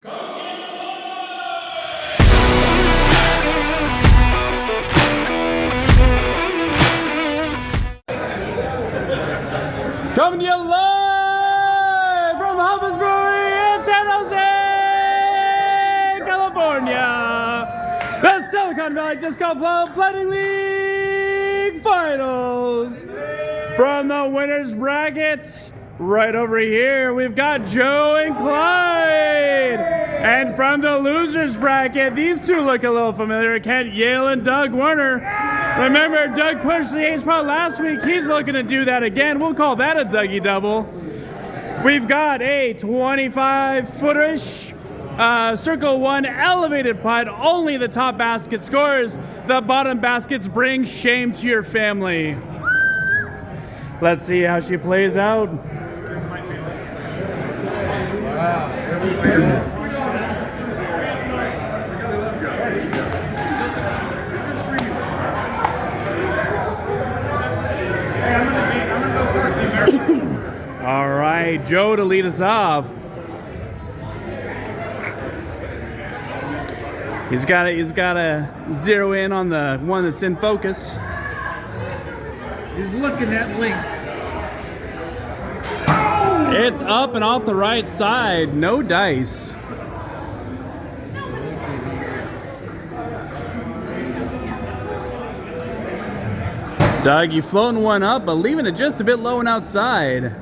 Coming to you live from Hummus Brewery in San Jose, California. The Silicon Valley Disc Golf Club Playing League Finals. From the winners brackets, right over here, we've got Joe and Clyde. And from the losers bracket, these two look a little familiar. Kent Yale and Doug Werner. Remember, Doug pushed the ace pot last week. He's looking to do that again. We'll call that a Dougie double. We've got a 25-footish circle one elevated putt. Only the top basket scores. The bottom baskets bring shame to your family. Let's see how she plays out. All right, Joe to lead us off. He's got to zero in on the one that's in focus. He's looking at links. It's up and off the right side. No dice. Doug, you floating one up, but leaving it just a bit low and outside.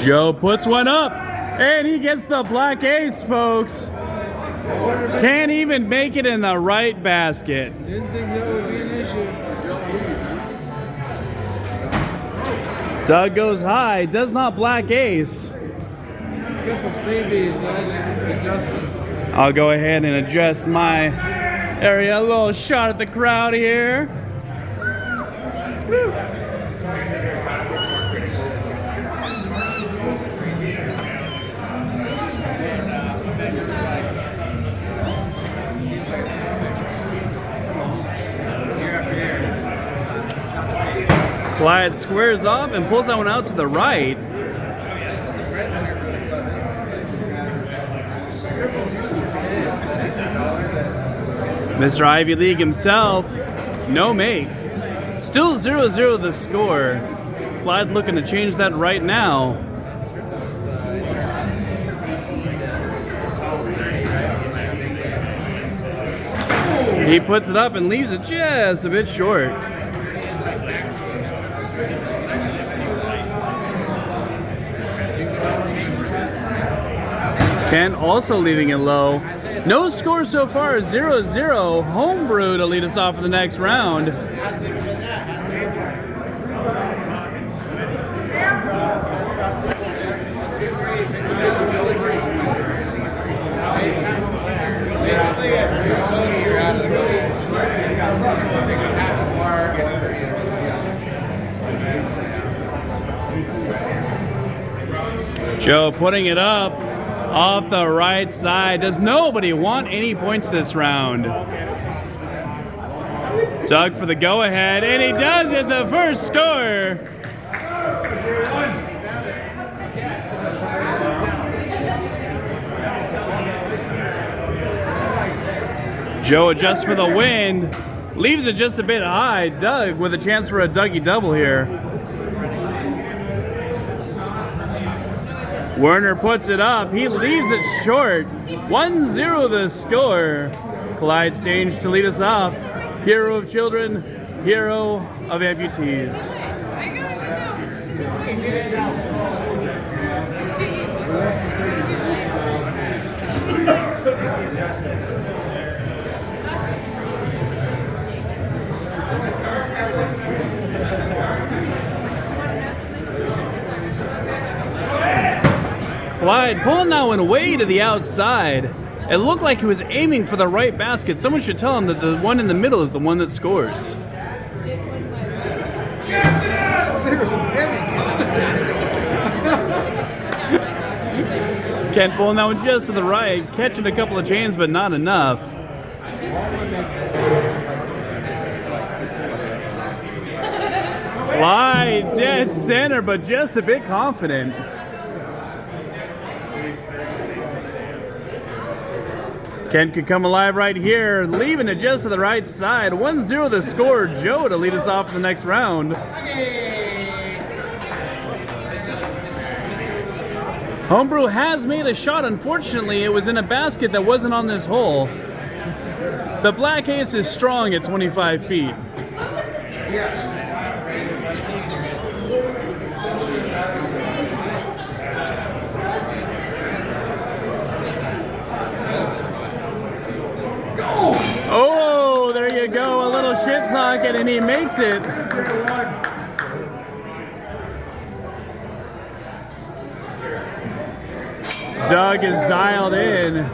Joe puts one up, and he gets the black ace, folks. Can't even make it in the right basket. Didn't think that would be an issue. Doug goes high, does not black ace. Couple freebies, so I just adjusted. I'll go ahead and adjust my area. A little shot at the crowd here. Woo. Clyde squares off and pulls that one out to the right. Mr. Ivy League himself, no make. Still 0-0 the score. Clyde looking to change that right now. He puts it up and leaves it just a bit short. Kent also leaving it low. No score so far, 0-0. Homebrew to lead us off for the next round. Joe putting it up off the right side. Does nobody want any points this round? Doug for the go-ahead, and he does it, the first score. Joe adjusts for the wind, leaves it just a bit high. Doug with a chance for a Dougie double here. Werner puts it up. He leaves it short. 1-0 the score. Clyde Stange to lead us off. Hero of children, hero of amputees. Clyde pulling that one way to the outside. It looked like he was aiming for the right basket. Someone should tell him that the one in the middle is the one that scores. Kent pulling that one just to the right, catching a couple of chains, but not enough. Clyde dead center, but just a bit confident. Kent could come alive right here, leaving it just to the right side. 1-0 the score. Joe to lead us off in the next round. Homebrew has made a shot. Unfortunately, it was in a basket that wasn't on this hole. The black ace is strong at 25 feet. Oh, there you go. A little shit socket, and he makes it. Doug is dialed in.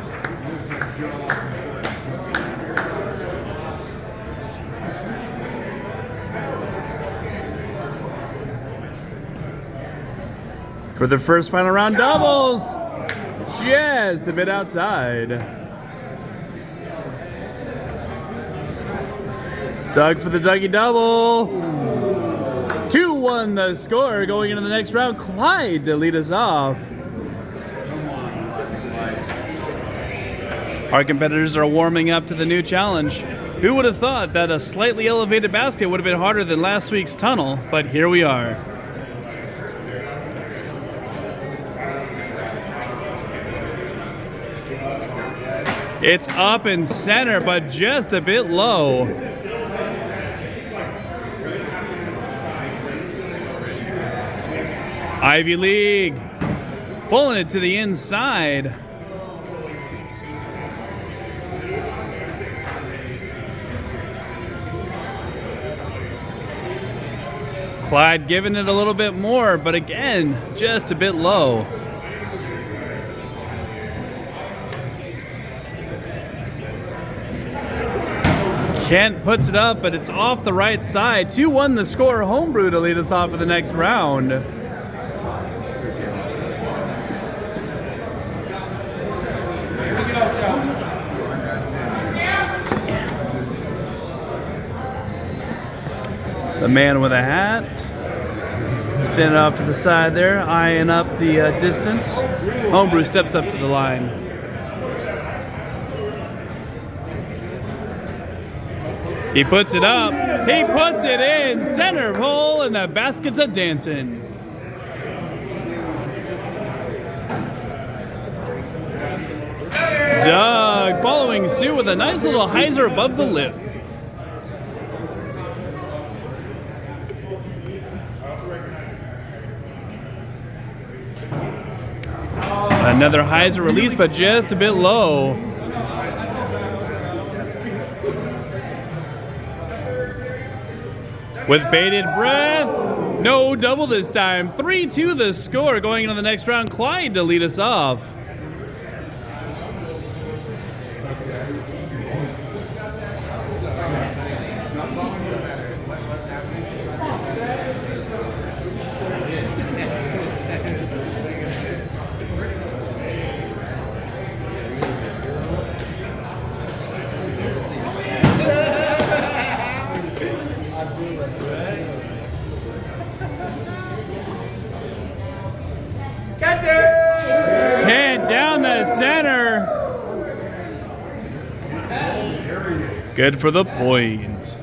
For the first final round doubles, just a bit outside. Doug for the Dougie double. 2-1 the score. Going into the next round, Clyde to lead us off. Our competitors are warming up to the new challenge. Who would have thought that a slightly elevated basket would have been harder than last week's tunnel, but here we are. It's up in center, but just a bit low. Ivy League pulling it to the inside. Clyde giving it a little bit more, but again, just a bit low. Kent puts it up, but it's off the right side. 2-1 the score. Homebrew to lead us off for the next round. The man with a hat, standing off to the side there, eyeing up the distance. Homebrew steps up to the line. He puts it up, he puts it in, center pole, and the basket's a dancing. Doug following suit with a nice little hyzer above the lip. Another hyzer release, but just a bit low. With bated breath, no double this time. 3-2 the score. Going into the next round, Clyde to lead us off. Kent down the center. Good for the point.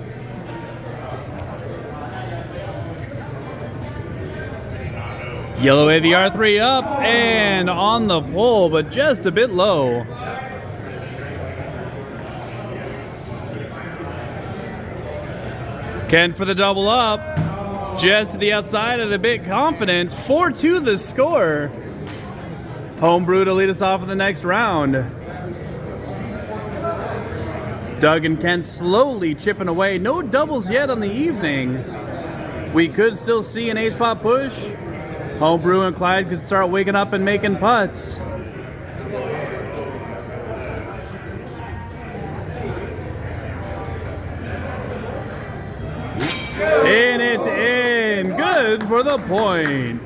Yellow AVR 3 up and on the pole, but just a bit low. Kent for the double up. Just to the outside and a bit confident. 4-2 the score. Homebrew to lead us off in the next round. Doug and Kent slowly chipping away. No doubles yet on the evening. We could still see an ace pop push. Homebrew and Clyde could start waking up and making putts. And it's in. Good for the point.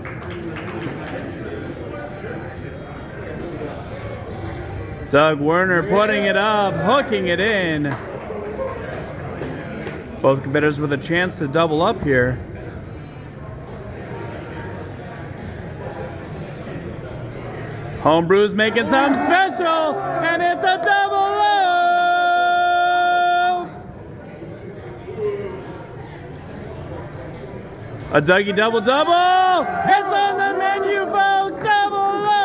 Doug Werner putting it up, hooking it in. Both competitors with a chance to double up here. Homebrew's making something special, and it's a double low! A Dougie double-double! It's on the menu, folks! Double low!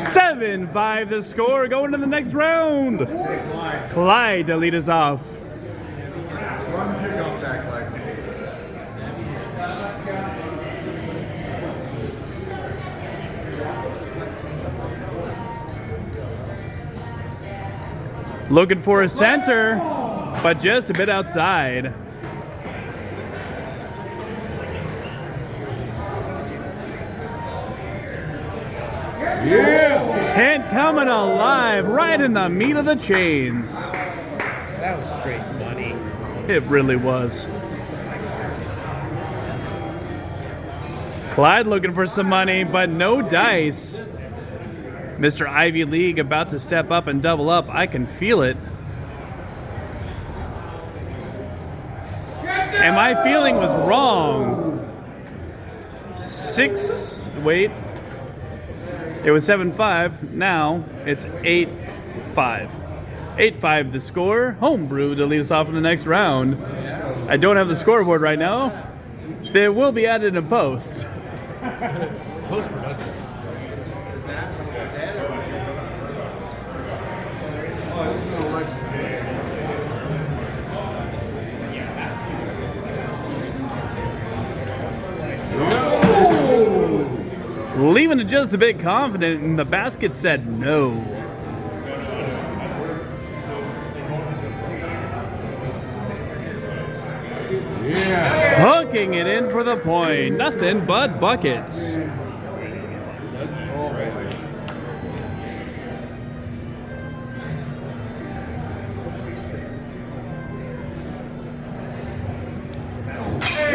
7-5 the score, going to the next round. Clyde to lead us off. Run the kickoff back, Clyde. Looking for a center, but just a bit outside. Yeah! Hint coming alive right in the meat of the chains. That was straight money. It really was. Clyde looking for some money, but no dice. Mr. Ivy League about to step up and double up. I can feel it. And my feeling was wrong. It was 7-5. Now it's 8-5. 8-5 the score. Homebrew to lead us off in the next round. I don't have the scoreboard right now. It will be added in post. Post-production. Leaving it just a bit confident, and the basket said no. Yeah! Hooking it in for the point. Nothing but buckets.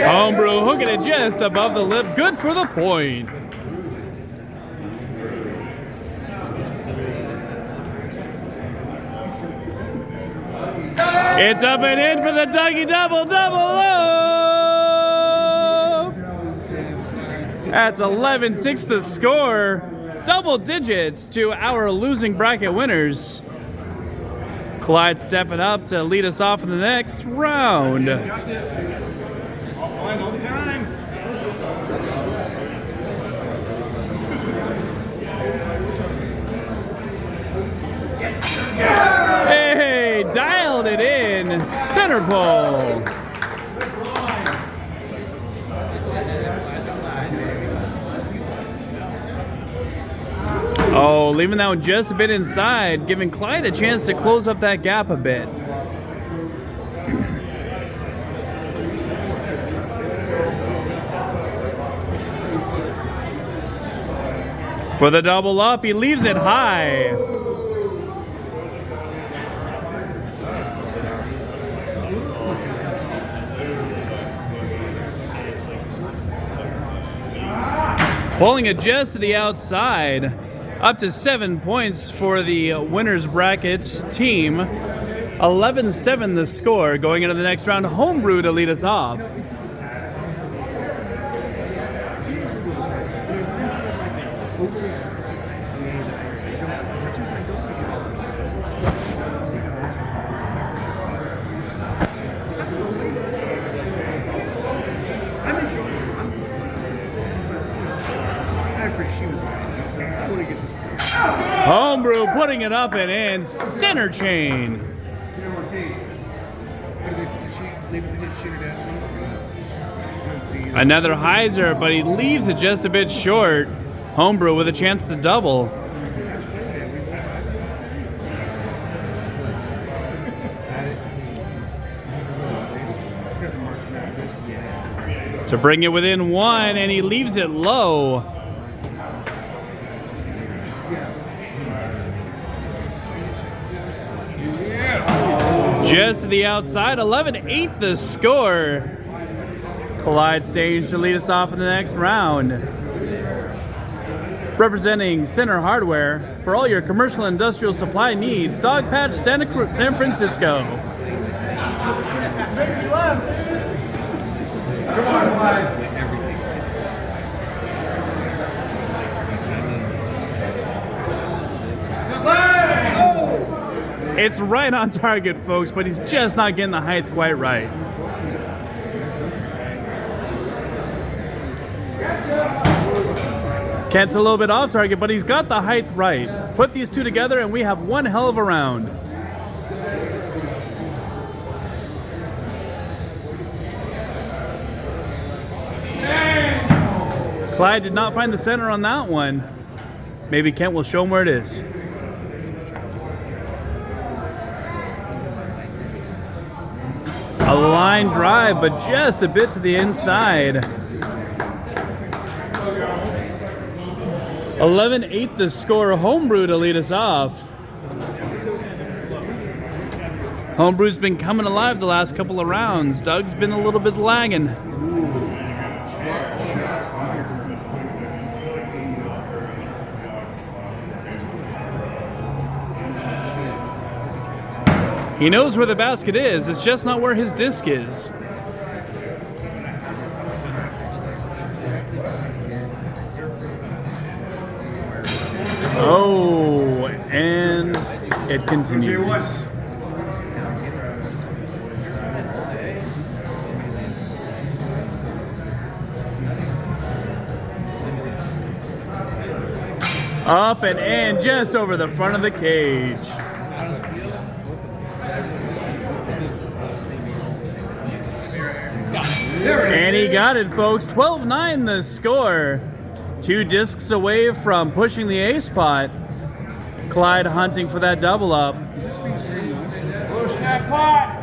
Homebrew hooking it just above the lip. Good for the point. It's up and in for the Dougie double-double low. That's 11-6 the score. Double digits to our losing bracket winners. Clyde stepping up to lead us off in the next round. All the time. Hey, dialed it in. Center pole. Oh, leaving that one just a bit inside, giving Clyde a chance to close up that gap a bit. For the double up, he leaves it high. Pulling it just to the outside. Up to 7 points for the winners brackets team. 11-7 the score. Going into the next round, Homebrew to lead us off. I'm enjoying it. I'm but I appreciate she was nice. I want to get this. Homebrew putting it up and in. Center chain. You know what? Hey, did she shoot her down? Another hyzer, but he leaves it just a bit short. Homebrew with a chance to double. To bring it within one, and he leaves it low. Just to the outside, 11-8 the score. Clyde stage to lead us off in the next round. Representing Center Hardware for all your commercial and industrial supply needs, Dog Patch, San Francisco. Come on, Clyde. It's right on target, folks, but he's just not getting the height quite right. Kent's a little bit off target, but he's got the height right. Put these two together and we have one hell of a round. Clyde did not find the center on that one. Maybe Kent will show him where it is. A line drive, but just a bit to the inside. 11-8 the score. Homebrew to lead us off. Homebrew's been coming alive the last couple of rounds. Doug's been a little bit lagging. He knows where the basket is, it's just not where his disc is. Oh, and it continues. Up and in, just over the front of the cage. And he got it, folks. 12-9 the score. 2 discs away from pushing the A spot. Clyde hunting for that double up. Push that pot.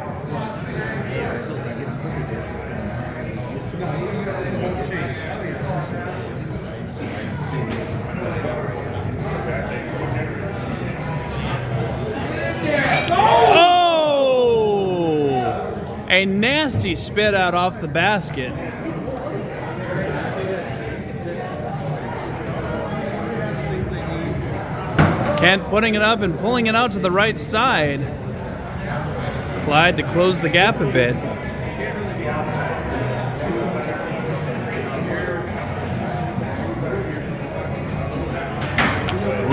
A nasty spit out off the basket. Kent putting it up and pulling it out to the right side. Clyde to close the gap a bit.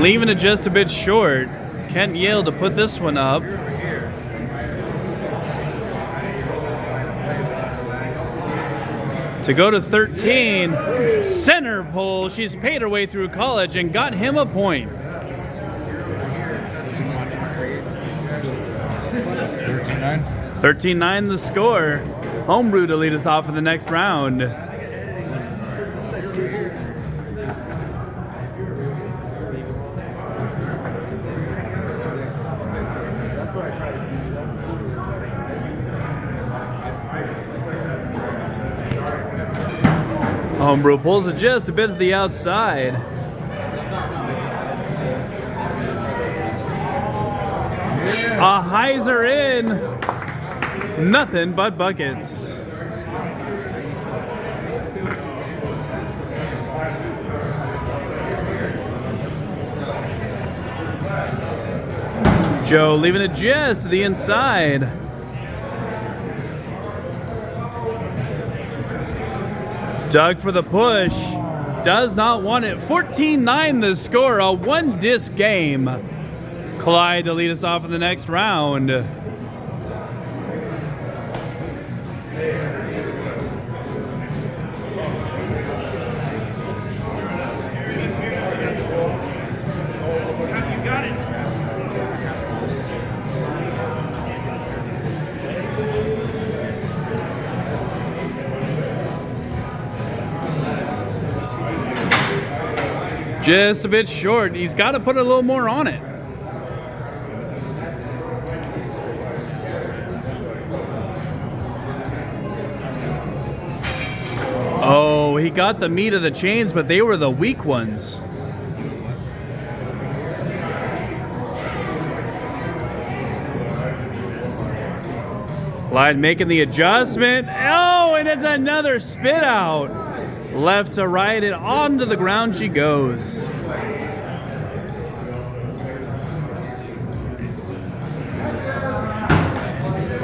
Leaving it just a bit short. Kent Yale to put this one up. To go to 13, center pull. She's paid her way through college and got him a point. 13-9. 13-9 the score. Homebrew to lead us off in the next round. Homebrew pulls it just a bit to the outside. A hyzer in. Nothing but buckets. Joe leaving it just to the inside. Doug for the push. Does not want it. 14-9 the score. A one disc game. Clyde to lead us off in the next round. Just a bit short. He's got to put a little more on it. Oh, he got the meat of the chains, but they were the weak ones. Clyde making the adjustment. Oh, and it's another spit out. Left to right and onto the ground she goes.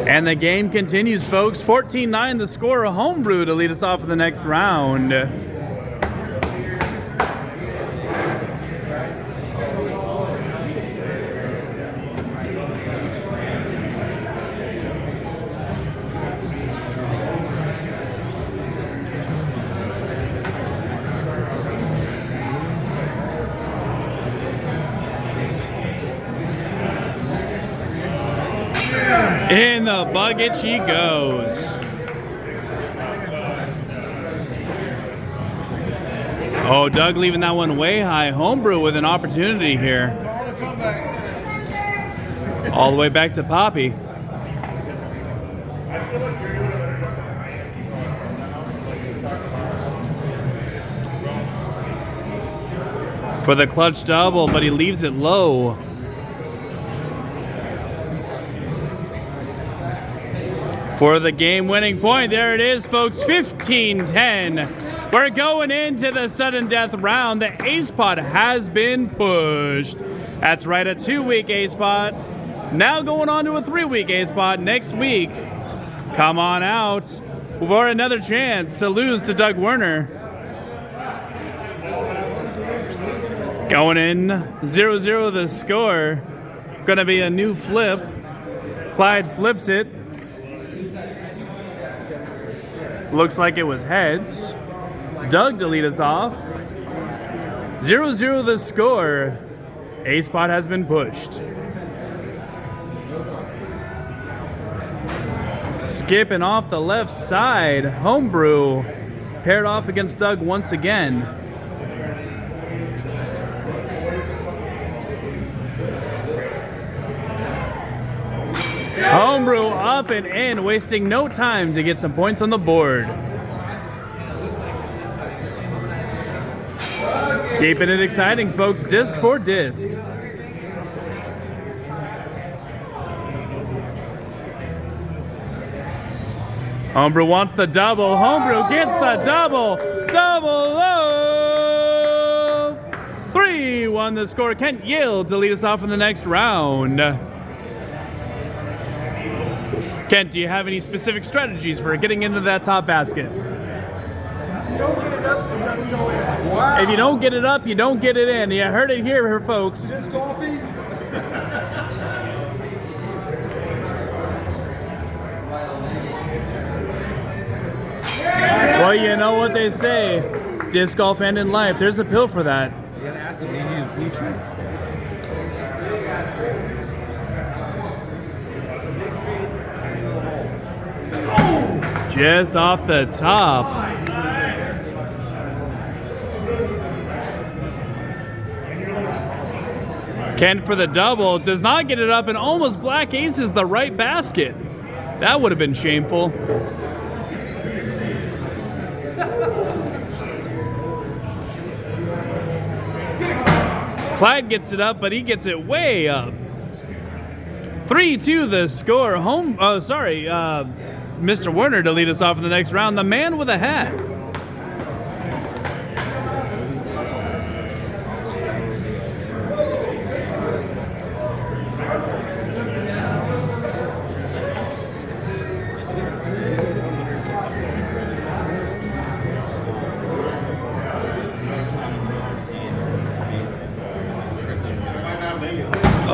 And the game continues, folks. 14-9 the score. Homebrew to lead us off in the next round. In the bucket she goes. Oh, Doug leaving that one way high. Homebrew with an opportunity here. All the way back to Poppy. For the clutch double, but he leaves it low. For the game-winning point, there it is, folks, 15-10. We're going into the sudden death round. The ace pot has been pushed. That's right, a 2-week ace pot. Now going on to a 3-week ace pot next week. Come on out for another chance to lose to Doug Werner. Going in 0-0 the score. Gonna be a new flip. Clyde flips it. Looks like it was heads. Doug to lead us off. 0-0 the score. Ace pot has been pushed. Skipping off the left side. Homebrew paired off against Doug once again. Homebrew up and in, wasting no time to get some points on the board. Keeping it exciting, folks. Disc for disc. Homebrew wants the double. Homebrew gets the double. Double low. 3-1 the score. Kent Yield to lead us off in the next round. Kent, do you have any specific strategies for getting into that top basket? You don't get it up, it doesn't go in. Wow. If you don't get it up, you don't get it in. You heard it here, folks. This coffee? Well, you know what they say. Disc golf and in life. There's a pill for that. You gotta ask him, did he use blue chew? Just off the top. Kent for the double. Does not get it up and almost black aces the right basket. That would have been shameful. Clyde gets it up, but he gets it way up. 3-2 the score. Mr. Werner to lead us off in the next round. The man with a hat.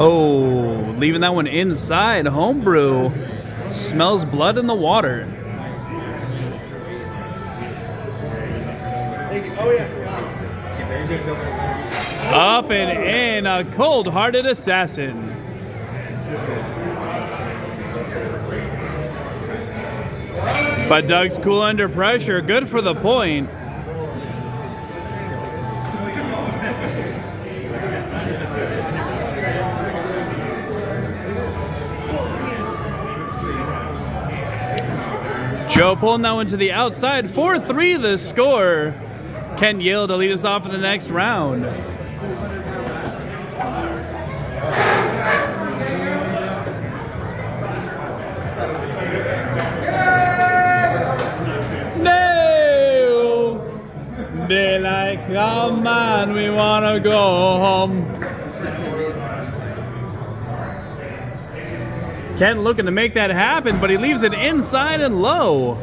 Oh, leaving that one inside. Homebrew smells blood in the water. Oh, yeah. Up and in, a cold-hearted assassin. But Doug's cool under pressure. Good for the point. Joe pulling that one to the outside. 4-3 the score. Kent Yield to lead us off in the next round. No! Daylight, come on, we wanna go home. Kent looking to make that happen, but he leaves it inside and low.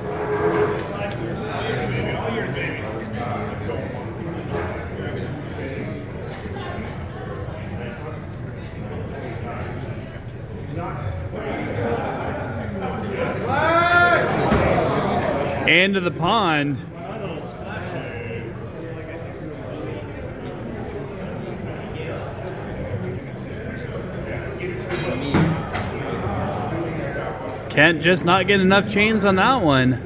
Into the pond. Kent just not getting enough chains on that one.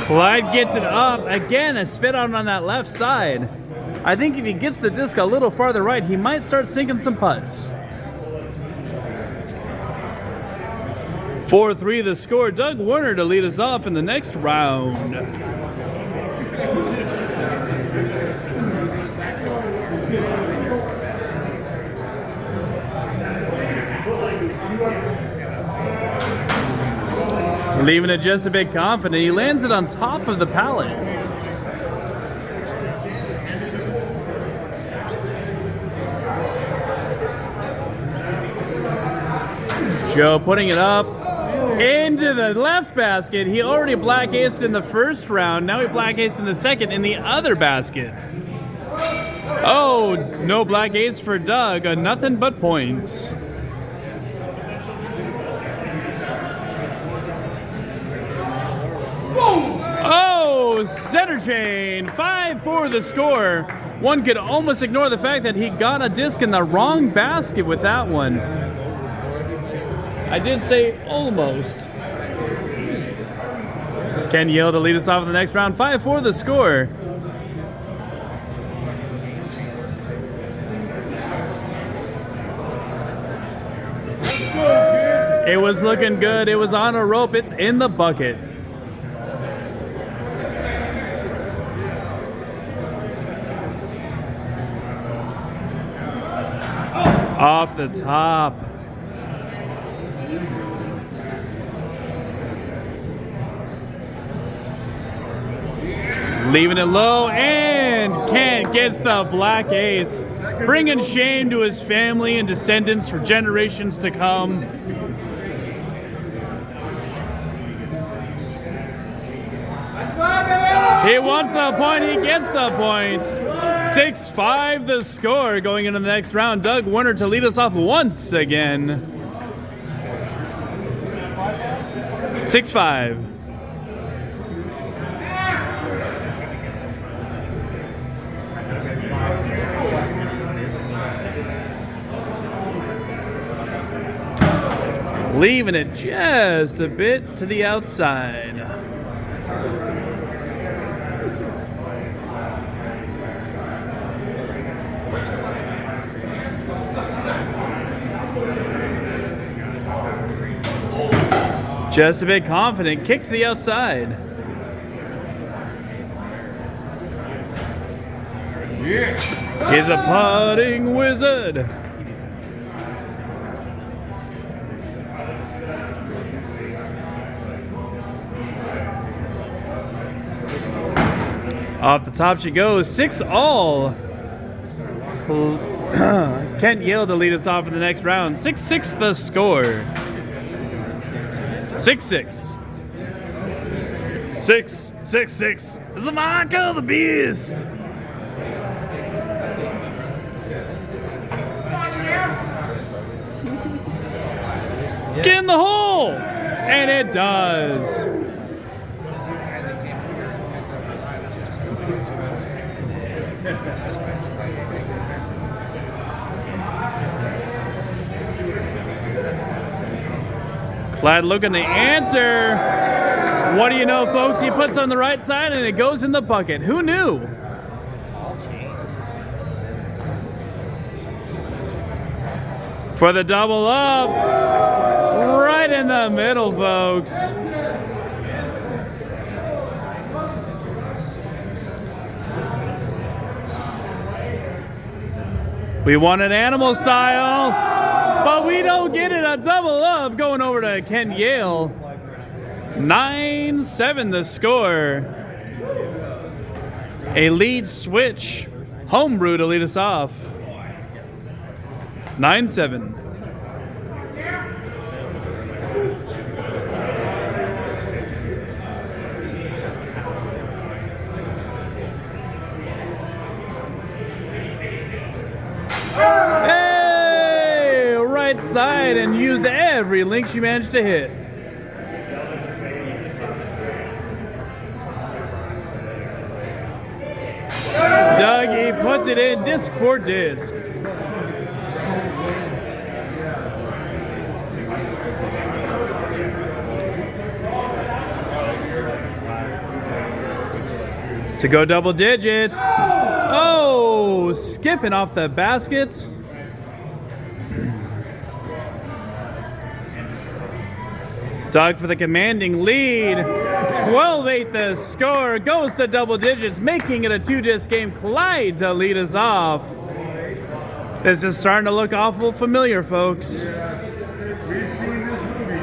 Clyde gets it up. Again, a spit out on that left side. I think if he gets the disc a little farther right, he might start sinking some putts. 4-3 the score. Doug Warner to lead us off in the next round. Leaving it just a bit confident. He lands it on top of the pallet. Joe putting it up into the left basket. He already black aced in the first round. Now he black aced in the second in the other basket. Oh, no black ace for Doug. Nothing but points. Oh, center chain. 5-4 the score. One could almost ignore the fact that he got a disc in the wrong basket with that one. I did say almost. Ken Yale to lead us off in the next round. 5-4 the score. It was looking good. It was on a rope. It's in the bucket. Off the top. Leaving it low, and Kent gets the black ace, bringing shame to his family and descendants for generations to come. He wants the point, he gets the point. 6-5 the score going into the next round. Doug Warner to lead us off once again. 6-5. Leaving it just a bit to the outside. Just a bit confident, kick to the outside. He's a putting wizard. Off the top she goes, 6-all. Kent Yale to lead us off in the next round. 6-6 the score. 6-6. 6-6-6 is the mark of the beast. Get in the hole! And it does. Clyde looking to answer. What do you know, folks? He puts on the right side and it goes in the bucket. Who knew? For the double up. Right in the middle, folks. We want an animal style, but we don't get it. A double up going over to Ken Yale. 9-7 the score. A lead switch Homebrew to lead us off. 9-7. Hey! Right side and used every link she managed to hit. Dougie puts it in disc for disc. To go double digits. Oh, skipping off the basket. Doug for the commanding lead. 12-8 the score. Goes to double digits, making it a 2-disc game. Clyde to lead us off. This is starting to look awful familiar, folks. We've seen this movie.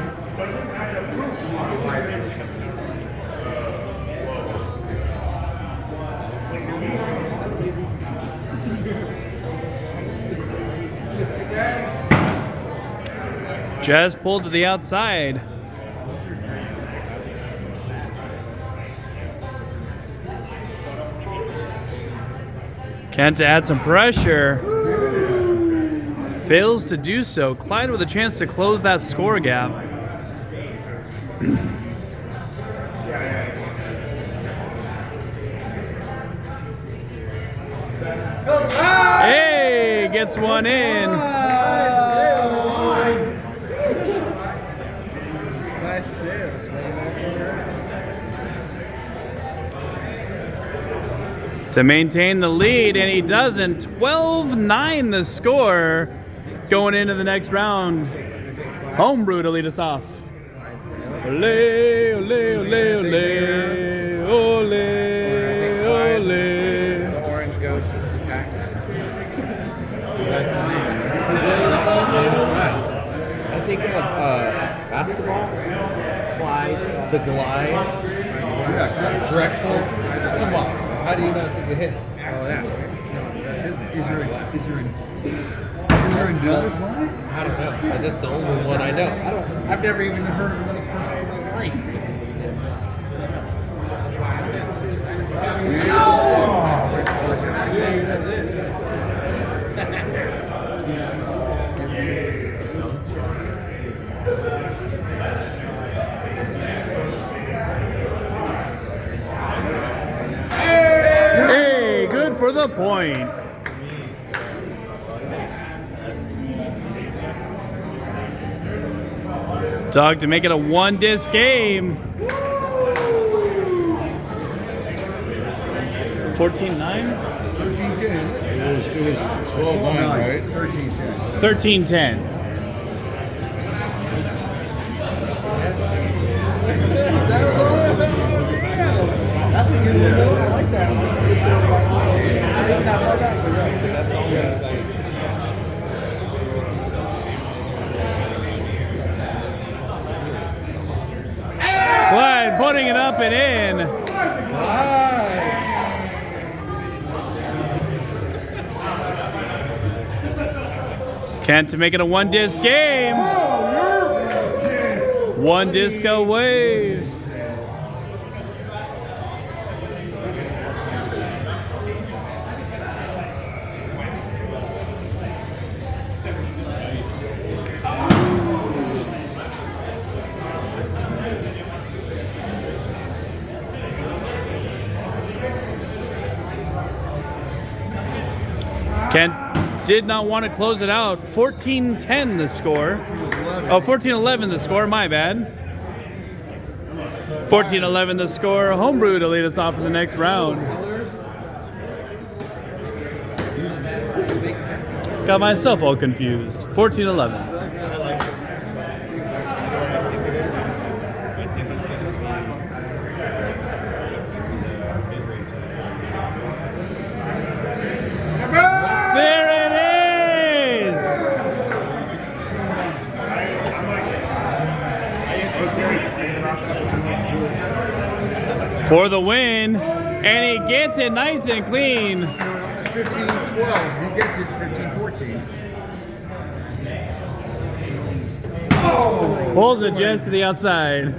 Just pulled to the outside. Kent to add some pressure. Fails to do so. Clyde with a chance to close that score gap. Hey, gets one in. Nice steals, To maintain the lead, and he doesn't. 12-9 the score going into the next round. Homebrew to lead us off. Ole, ole, ole, ole, ole, ole. The orange ghost pack. That's the name. I think of basketball, Clyde, the Glide, Drexel. Come on, how do you not think of him? Oh, yeah. No, that's his name. Is there another Clyde? I don't know. That's the only one I know. I've never even heard of another person in my life. That's it. Hey, good for the point. Doug to make it a 1-disc game. 14-9? 13-10. It was 12-9, right? 13-10. 13-10. That's a good one, though. I like that one. That's a good one. I think that far back, but that's the only thing. Clyde putting it up and in. Kent to make it a 1-disc game. 1 disc away. Kent did not want to close it out. 14-10 the score. Oh, 14-11 the score, my bad. 14-11 the score. Homebrew to lead us off in the next round. Got myself all confused. 14-11. There it is! For the win, and he gets it nice and clean. 15-12. He gets it 15-14. Pulls it just to the outside.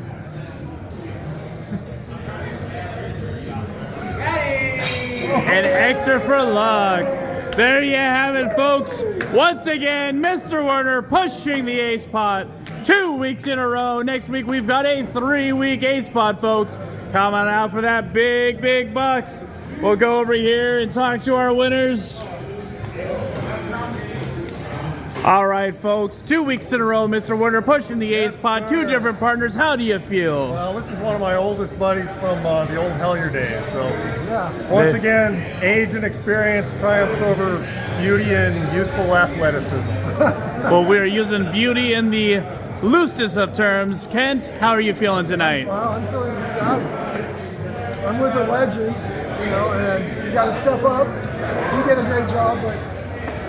And extra for luck. There you have it, folks. Once again, Mr. Werner pushing the ace pot 2 weeks in a row. Next week, we've got a 3-week ace pot, folks. Come on out for that big bucks. We'll go over here and talk to our winners. All right, folks, 2 weeks in a row, Mr. Werner pushing the ace pot. 2 different partners. How do you feel? Well, this is one of my oldest buddies from the old Hellier days. So, once again, age and experience triumphs over beauty and youthful athleticism. Well, we're using beauty in the loosest of terms. Kent, how are you feeling tonight? Well, I'm feeling ecstatic. I'm with a legend, you know, and you got to step up. You did a great job, but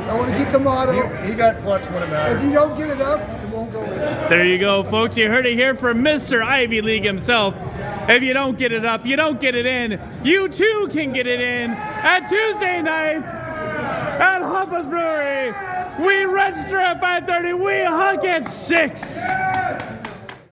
I want to keep the motto. He got clutch when it mattered. If you don't get it up, it won't go in. There you go, folks. You heard it here from Mr. Ivy League himself. If you don't get it up, you don't get it in. You too can get it in at Tuesday nights at Hoppus Brewery. We register at 5:30. We hug at 6.